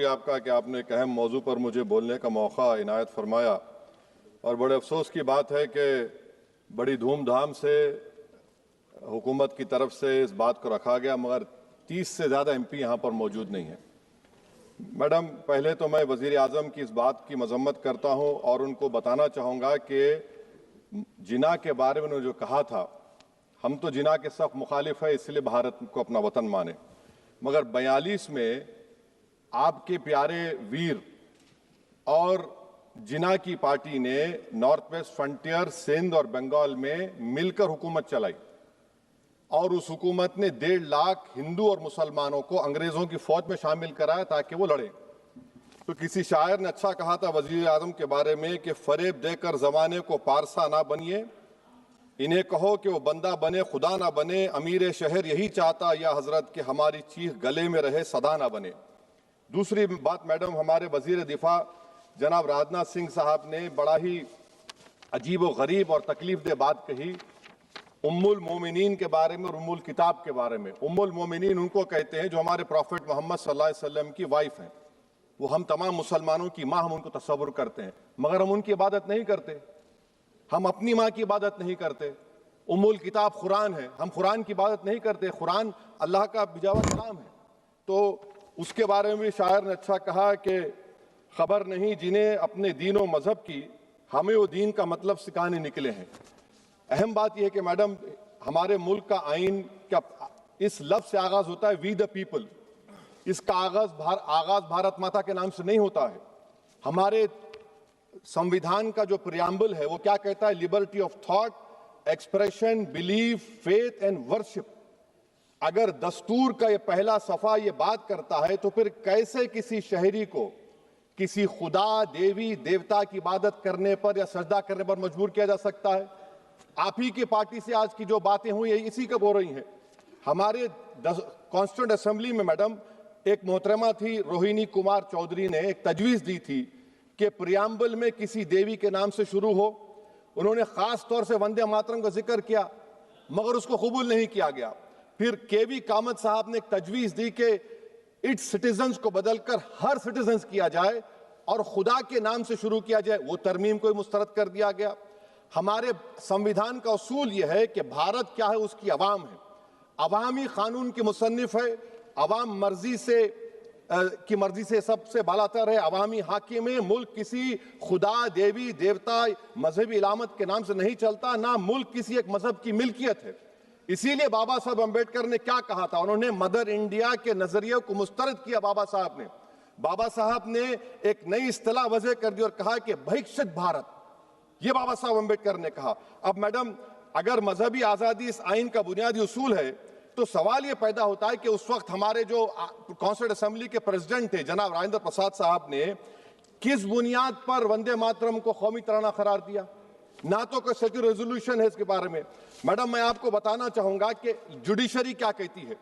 शुक्रिया आपका कि आपने एक अहम मौजू पर मुझे बोलने का मौका इनायत फरमाया। और बड़े अफसोस की बात है कि बड़ी धूमधाम से हुकूमत की तरफ से इस बात को रखा गया, मगर 30 से ज़्यादा MP यहाँ पर मौजूद नहीं हैं। मैडम, पहले तो मैं वज़ीर आज़म की इस बात की मजम्मत करता हूँ और उनको बताना चाहूँगा कि जिना के बारे में उन्होंने जो कहा था, हम तो जिना के सख्त मुखालिफ है, इसलिए भारत को अपना वतन माने, मगर 42 में आपके प्यारे वीर और जिना की पार्टी ने नॉर्थ वेस्ट फ्रंटियर, सिंध और बंगाल में मिलकर हुकूमत चलाई और उस हुकूमत ने 1.5 लाख हिंदू और मुसलमानों को अंग्रेजों की फौज में शामिल कराया ताकि वो लड़े। तो किसी शायर ने अच्छा कहा था वजीर आजम के बारे में कि फरेब देकर जमाने को पारसा ना बनिए, इन्हें कहो कि वो बंदा बने खुदा ना बने, अमीर शहर यही चाहता या हजरत कि हमारी चीख गले में रहे सदा ना बने। दूसरी बात मैडम, हमारे वजीर दिफा जनाब राजनाथ सिंह साहब ने बड़ा ही अजीब व गरीब और तकलीफ दे बात कही उम्मुल मोमिनीन के बारे में और उम्मुल किताब के बारे में। उम्मुल मोमिनीन उनको कहते हैं जो हमारे प्रॉफिट मोहम्मद सल्लल्लाहु अलैहि वसल्लम की वाइफ हैं, वो हम तमाम मुसलमानों की माँ, हम उनको तस्वुर करते हैं, मगर हम उनकी इबादत नहीं करते, हम अपनी माँ की इबादत नहीं करते। उम्मुल किताब कुरान है, हम कुरान की इबादत नहीं करते, कुरान अल्लाह का बिजावा कलाम है। तो उसके बारे में शायर ने अच्छा कहा कि खबर नहीं जिन्हें अपने दीन व मजहब की, हमें वो दीन का मतलब सिखाने निकले हैं। अहम बात यह है कि मैडम, हमारे मुल्क का आइन का इस लफ्ज से आगाज होता है वी द पीपल। इसका आगाज भारत माता के नाम से नहीं होता है। हमारे संविधान का जो प्रियम्बल है वो क्या कहता है? Liberty of thought, expression, belief, faith and worship. अगर दस्तूर का ये पहला सफा ये बात करता है तो फिर कैसे किसी शहरी को किसी खुदा, देवी, देवता की इबादत करने पर या सजदा करने पर मजबूर किया जा सकता है? आप ही की पार्टी से आज की जो बातें हुई है इसी का बोल रही हैं। हमारे कॉन्स्टिट्यूंट असेंबली में मैडम एक मोहतरमा थी रोहिणी कुमार चौधरी ने एक तजवीज दी थी कि प्रियम्बल में किसी देवी के नाम से शुरू हो। उन्होंने खास तौर से वंदे मातरम का जिक्र किया, मगर उसको कबूल नहीं किया गया। फिर KV कामत साहब ने एक तजवीज दी कि इट्स सिटीजन्स को बदलकर हर सिटीजन्स किया जाए और खुदा के नाम से शुरू किया जाए, वो तरमीम को मुस्तरद कर दिया गया। हमारे संविधान का उसूल यह है कि भारत क्या है, उसकी अवाम है, अवामी कानून की मुसन्निफ है, अवाम की मर्जी से सबसे बालातर है, अवामी हाकिम है। मुल्क किसी खुदा, देवी, देवता, मजहबी इलामत के नाम से नहीं चलता, ना मुल्क किसी एक मजहब की मिल्कियत है। इसीलिए बाबा साहब अम्बेडकर ने क्या कहा था? उन्होंने मदर इंडिया के नजरिए को मुस्तरद किया। बाबा साहब ने एक नई इस्तिलाह वजह कर दी और कहा कि भैक्षित भारत, ये बाबा साहब अम्बेडकर ने कहा। अब मैडम, अगर मजहबी आजादी इस आइन का बुनियादी उसूल है तो सवाल यह पैदा होता है कि उस वक्त हमारे जो कॉन्स्टिट्यूंट असेंबली के प्रेसिडेंट थे जनाब राजेंद्र प्रसाद साहब ने किस बुनियाद पर वंदे मातरम को कौमी तराना करार दिया? ना तो कोई सेक्यूर रेजोल्यूशन है इसके बारे में। मैडम, मैं आपको बताना चाहूंगा कि जुडिशरी क्या कहती है।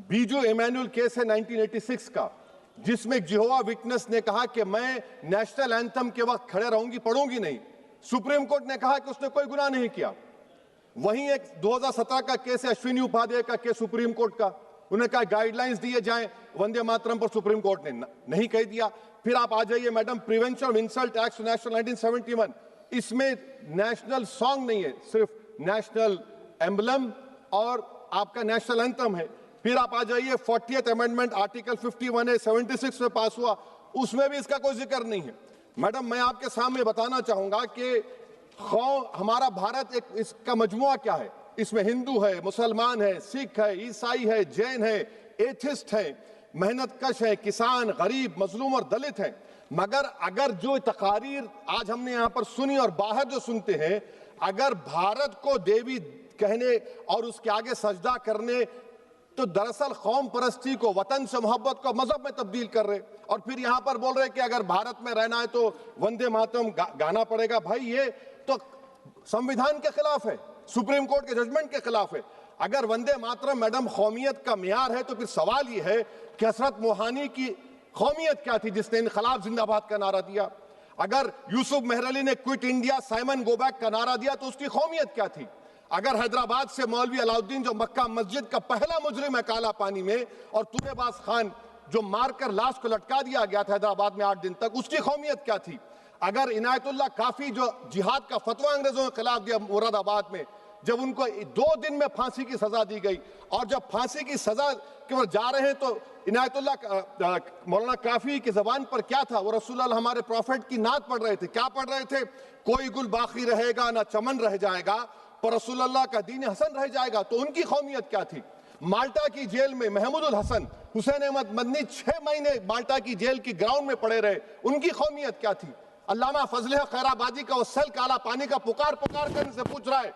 बीजू इमैनुअल केस है 1986 का, जिसमें जिहोवा विटनेस ने कहा कि मैं नेशनल एंथम के वक्त खड़े रहूंगी, पढ़ूंगी नहीं। सुप्रीम कोर्ट ने कहा कि उसने कोई गुनाह नहीं किया। वहीं एक 2017 का केस है अश्विनी उपाध्याय का केस सुप्रीम कोर्ट का, उन्हें कहा गाइडलाइंस दिए जाएं वंदे मातरम पर, सुप्रीम कोर्ट ने नहीं कह दिया। फिर आप आ जाइए madam, prevention of insult act national 1971, इसमें नेशनल सॉन्ग नहीं है, सिर्फ नेशनल एम्बलम और आपका नेशनल एंथम है। फिर आप आ जाइए 40th अमेंडमेंट आर्टिकल 51 है, 76 में पास हुआ, उसमें भी इसका कोई जिक्र नहीं है। मैडम, मैं आपके सामने बताना चाहूंगा कि हमारा भारत एक इसका मजमुआ क्या है। इसमें हिंदू है, मुसलमान है, सिख है, ईसाई है, जैन है, एथिस्ट है, मेहनतकश है, किसान, गरीब, मजलूम और दलित है। मगर अगर जो तकारीर आज हमने यहाँ पर सुनी और बाहर जो सुनते हैं, अगर भारत को देवी कहने और उसके आगे सजदा करने, तो दरअसल कौम परस्ती को, वतन से मोहब्बत को मजहब में तब्दील कर रहे, और फिर यहाँ पर बोल रहे कि अगर भारत में रहना है तो वंदे मातरम गाना पड़ेगा। भाई, ये तो संविधान के खिलाफ है, सुप्रीम कोर्ट के जजमेंट के खिलाफ है। अगर वंदे मातरम मैडम कौमियत का मियार है तो फिर सवाल ये है कि हजरत मोहानी की कौमियत क्या थी जिसने इनकलाब जिंदाबाद का नारा दिया? अगर यूसुफ मेहर अली ने quit India, Simon go back का नारा दिया तो उसकी कौमियत क्या थी? अगर हैदराबाद से मौलवी अलाउद्दीन जो मक्का मस्जिद का पहला मुजरिम है काला पानी में, और तूरेबाज खान जो मारकर लाश को लटका दिया गया था हैदराबाद में 8 दिन तक, उसकी कौमियत क्या थी? अगर इनायतुल्लाह काफी जो जिहाद का फतवा अंग्रेजों के खिलाफ दिया मुरादाबाद में, जब उनको 2 दिन में फांसी की सजा दी गई, और जब फांसी की सजा के वो जा रहे हैं तो इनायतुल्लाह मौलाना काफी की जबान पर क्या था? वो रसूलुल्लाह हमारे प्रॉफिट की नात पढ़ रहे थे। क्या पढ़ रहे थे? कोई गुल बाकी रहेगा ना चमन रह जाएगा, पर रसूलुल्लाह का दीन हसन रह जाएगा। तो उनकी कौमियत क्या थी? माल्टा की जेल में महमूदुल हसन, हुसैन अहमद मदनी 6 महीने माल्टा की जेल की ग्राउंड में पड़े रहे, उनकी कौमियत क्या थी? अल्लामा फजल खैराबादी का वो सेल काला पानी का पुकार पुकार कर से पूछ रहा है,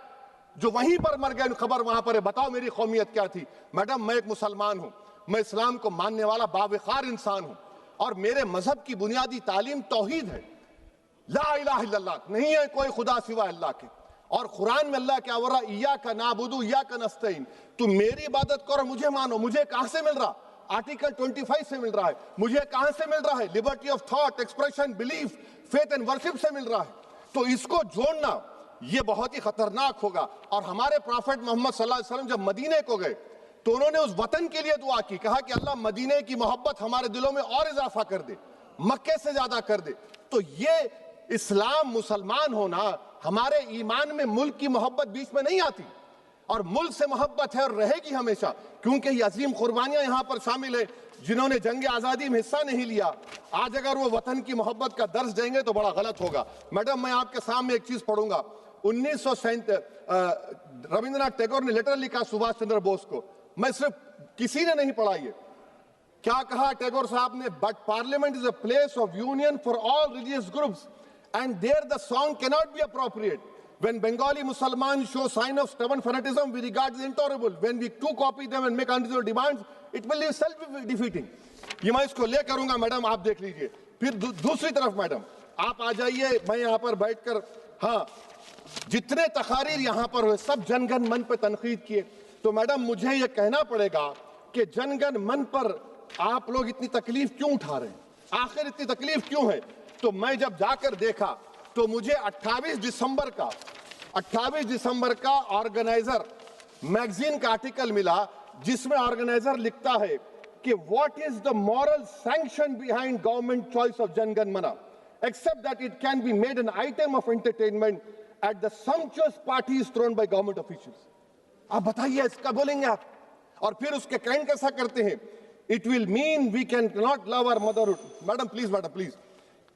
जो वहीं पर मर गए, खबर वहां पर है, बताओ मेरी कौमियत क्या थी? मैडम, मैं एक मुसलमान हूं, मैं इस्लाम को मानने वाला बावकार इंसान हूं, और मेरे मजहब की बुनियादी तालीम तौहीद है, ला इलाहा इल्लल्लाह, नहीं है कोई खुदा सिवा अल्लाह के। और कुरान में अल्लाह क्या बोल रहा? इय्याका नाबुदु इय्याका नस्तईन, तुम मेरी इबादत करो, मुझे मानो। मुझे कहां से मिल रहा? आर्टिकल 25 से मिल रहा है। मुझे कहां से मिल रहा है? Liberty of thought, expression, belief, faith and worship से मिल रहा है। तो इसको जोड़ना ये बहुत ही खतरनाक होगा। और हमारे प्रॉफेट मोहम्मद सल्लल्लाहु अलैहि वसल्लम जब मदीने को गए तो उन्होंने उस वतन के लिए दुआ की, कहा कि अल्लाह मदीने की मोहब्बत हमारे दिलों में और इजाफा कर दे, मक्के से ज्यादा कर दे। तो ये इस्लाम, मुसलमान होना, हमारे ईमान में मुल्क की मोहब्बत बीच में नहीं आती, और मुल्क से मोहब्बत है और रहेगी हमेशा, क्योंकि ये अजीम कुर्बानियां यहां पर शामिल है जिन्होंने जंग आजादी में हिस्सा नहीं लिया। आज अगर वो वतन की मोहब्बत का दर्ज देंगे तो बड़ा गलत होगा। मैडम, मैं आपके सामने एक चीज पढ़ूंगा। 1937 रविंद्रनाथ टैगोर ने लेटर लिखा सुभाष चंद्र बोस को, मैं सिर्फ किसी ने नहीं पढ़ा ये। क्या कहा टैगोर साहब ने? But parliament is a place of union for all religious groups and there the song can not be appropriate. When Bengali Muslims show sign of stubborn fanaticism, we regard it as intolerable. When we too copy them and make unreasonable demands, it will be self-defeating. ये मैं इसको ले करूंगा madam, आप देख लीजिए। फिर दूसरी तरफ मैडम आप आ जाइए, मैं यहाँ पर बैठकर, हाँ, जितने तकारीर यहाँ पर हुए सब जनगण मन पर तनकीद किए। तो मैडम मुझे ये कहना पड़ेगा कि जनगण मन पर आप लोग इतनी तकलीफ क्यों उठा रहे हैं? आखिर इतनी तकलीफ क्यों है? तो मैं जब जाकर देखा तो मुझे 28 दिसंबर का ऑर्गेनाइजर मैगजीन का आर्टिकल मिला, जिसमें ऑर्गेनाइजर लिखता है कि what is the moral sanction behind government choice of Jana Gana Mana, except that it can be made an item of entertainment at the sumptuous parties thrown by government officials. आप बताइए, इसका बोलेंगे आप? और फिर उसके कैन कैसा करते हैं? It will mean we can not love our motherhood. Madam please,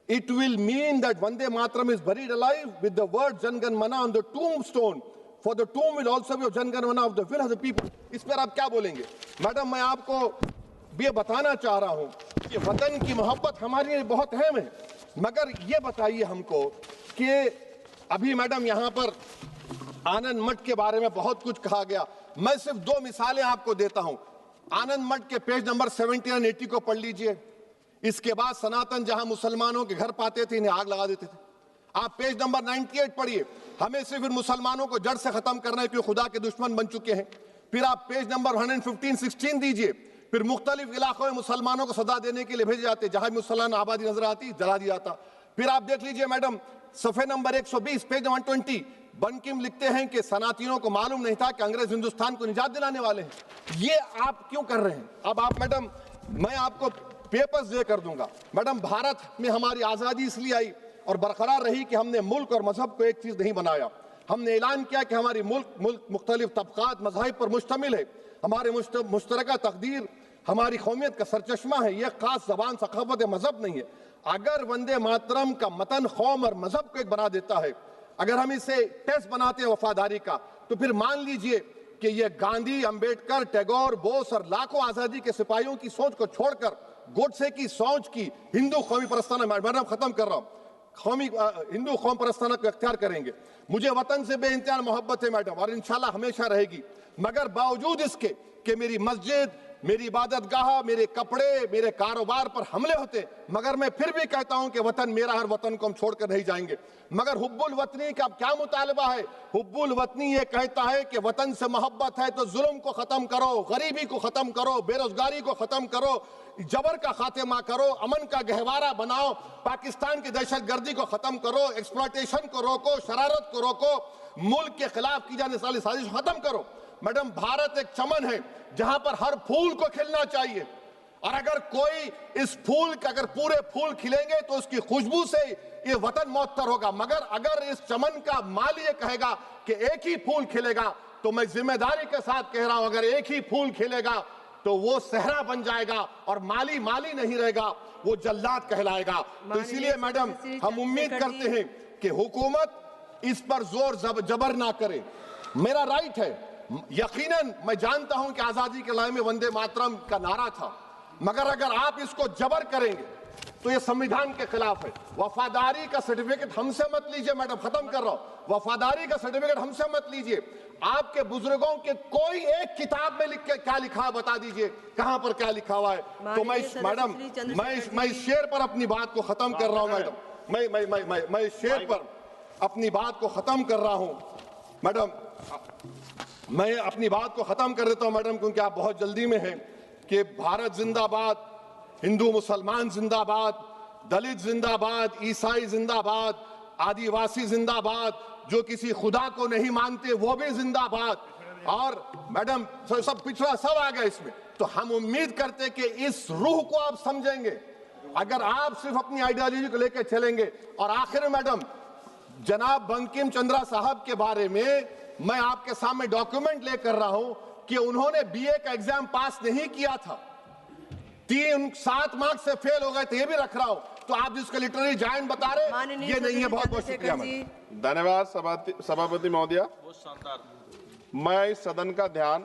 it will mean that Vande Mataram is buried alive with the word Jangan Mana on the tombstone, for the tomb will also be of Jangan Mana of the will of the people. इस पर आप क्या बोलेंगे? Madam, मैं आपको ये बताना चाह रहा हूं कि वतन की मोहब्बत हमारे लिए बहुत अहम है, मगर ये बताइए हमको कि अभी मैडम यहाँ पर आनंद मठ के बारे में बहुत कुछ कहा गया। मैं सिर्फ 2 मिसालें आपको देता हूं। आनंद मठ के पेज नंबर 70 और 80 को पढ़ लीजिए। इसके बाद सनातन जहां मुसलमानों के घर पाते थे, इन्हें आग लगा देते थे। आप पेज नंबर 98 पढ़िए, हमें सिर्फ इन मुसलमानों को जड़ से खत्म करना है क्योंकि खुदा के दुश्मन बन चुके हैं। फिर आप पेज नंबर 115-16 दीजिए, फिर मुख्तलिफ इलाकों में मुसलमानों को सदा देने के लिए भेजे जाते, जहां मुसलमान आबादी नजर आती जला दिया जाता। फिर आप देख लीजिए मैडम, सफे नंबर 120 पेज 120, बंकिम लिखते हैं कि सनातियों को मालूम नहीं था कि अंग्रेज हिंदुस्तान को निजात दिलाने वाले हैं। ये आप क्यों कर रहे हैं? अब आप मैडम, मैं आपको पेपर्स दे कर दूंगा। मैडम, भारत में हमारी आजादी इसलिए आई और बरकरार रही कि हमने मुल्क और मजहब को एक चीज नहीं बनाया। हमने ऐलान किया कि हमारी मुल्क मुख्तलिफ तबकात मज़ाहिब पर मुश्तमिल है, हमारे मुश्तरका तकदीर हमारी कौमियत का सरचश्मा है, यह खास जबान सकाफत मजहब नहीं है। अगर वंदे मातरम का मतन कौम और मजहब को एक बना देता है, अगर हम इसे टेस्ट बनाते हैं वफादारी का, तो फिर मान लीजिए कि यह गांधी, अंबेडकर, टैगोर, बोस और लाखों आजादी के सिपाहियों की सोच को छोड़कर गोडसे की सोच की हिंदू कौमी परस्ताना, मैडम खत्म कर रहा हूं, कौमी हिंदू कौम परस्ताना को इख्तियार करेंगे। मुझे वतन से बेइंतहा मोहब्बत है मैडम, और इंशाल्लाह हमेशा रहेगी, मगर बावजूद इसके कि मेरी मस्जिद, मेरी इबादत गाह, मेरे कपड़े, मेरे कारोबार पर हमले होते, मगर मैं फिर भी कहता हूं कि वतन मेरा, हर वतन को हम छोड़कर नहीं जाएंगे। मगर हुब्बुल वतनी का क्या मुतालबा है? हुब्बुल वतनी ये कहता है कि वतन से मोहब्बत है तो जुल्म को खत्म करो, गरीबी को खत्म करो, बेरोजगारी को खत्म करो, जबर का खात्मा करो, अमन का गहवारा बनाओ, पाकिस्तान की दहशतगर्दी को खत्म करो, एक्सप्लॉयटेशन को रोको, शरारत को रोको, मुल्क के खिलाफ की जाने वाली साजिश खत्म करो। मैडम, भारत एक चमन है जहां पर हर फूल को खिलना चाहिए। और अगर कोई इस फूल का अगर पूरे फूल खिलेंगे तो उसकी खुशबू से ये वतन मौतर होगा, मगर अगर इस चमन का माली ये कहेगा कि एक ही फूल खिलेगा, तो मैं जिम्मेदारी के साथ कह रहा हूं, अगर एक ही फूल खिलेगा तो वो सहरा बन जाएगा और माली माली नहीं रहेगा, वो जल्लाद कहलाएगा। तो इसीलिए मैडम हम उम्मीद करते हैं कि हुकूमत इस पर जोर जबर ना करे। मेरा राइट है, यकीनन मैं जानता हूं कि आजादी के लड़ाई में वंदे मातरम का नारा था, मगर अगर आप इसको जबर करेंगे तो ये संविधान के खिलाफ है। वफादारी का सर्टिफिकेट हमसे मत लीजिए मैडम, खत्म कर रहा हूं। वफादारी का सर्टिफिकेट हमसे मत लीजिए। आपके बुजुर्गों के कोई एक किताब में लिख के क्या लिखा है बता दीजिए, कहां पर क्या लिखा हुआ है। तो मैं मैडम मैं इस शेर पर अपनी बात को खत्म कर रहा हूं मैडम, मैं इस शेर पर अपनी बात को खत्म कर रहा हूं मैडम, मैं अपनी बात को खत्म कर देता हूं मैडम, क्योंकि आप बहुत जल्दी में हैं। कि भारत जिंदाबाद, हिंदू मुसलमान जिंदाबाद, दलित जिंदाबाद, ईसाई जिंदाबाद, आदिवासी जिंदाबाद, जो किसी खुदा को नहीं मानते वो भी जिंदाबाद, और मैडम सब पिछड़ा सब आ गया इसमें। तो हम उम्मीद करते कि इस रूह को आप समझेंगे अगर आप सिर्फ अपनी आइडियोलॉजी को लेकर चलेंगे। और आखिर में मैडम, जनाब बंकिम चंद्रा साहब के बारे में मैं आपके सामने डॉक्यूमेंट लेकर रहा हूं कि उन्होंने बीए का एग्जाम पास नहीं किया था, 7 मार्क्स से फेल हो गए थे, ये भी रख रहा हूं। तो आप जिसका लिटरेरी जायंट बता रहे ये नहीं है। बहुत बहुत शुक्रिया मैडम। धन्यवाद सभापति महोदया। मैं इस सदन का ध्यान